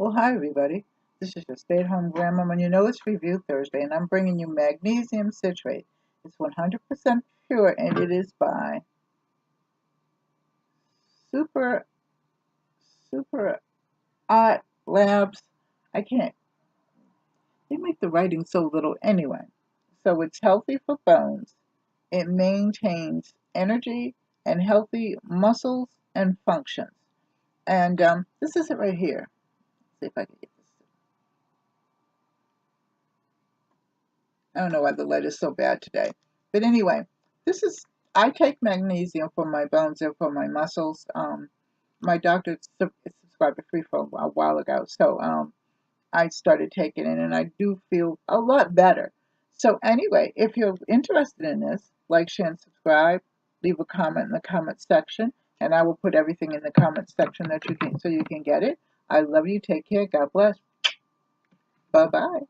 Well, hi everybody. This is your stay-at-home grandma, and you know it's Review Thursday, and I'm bringing you Magnesium Citrate. It's 100% pure, and it is by Super Super Art Labs. I can't. They make the writing so little anyway. So it's healthy for bones. It maintains energy and healthy muscles and functions. And this is it right here. Let's see if I can get this. I don't know why the light is so bad today. But anyway, this is, I take magnesium for my bones and for my muscles. My doctor subscribed to free for a while ago. So I started taking it and I do feel a lot better. So anyway, if you're interested in this, like, share, and subscribe. Leave a comment in the comment section, and I will put everything in the comment section that you can so you can get it. I love you. Take care. God bless. Bye bye.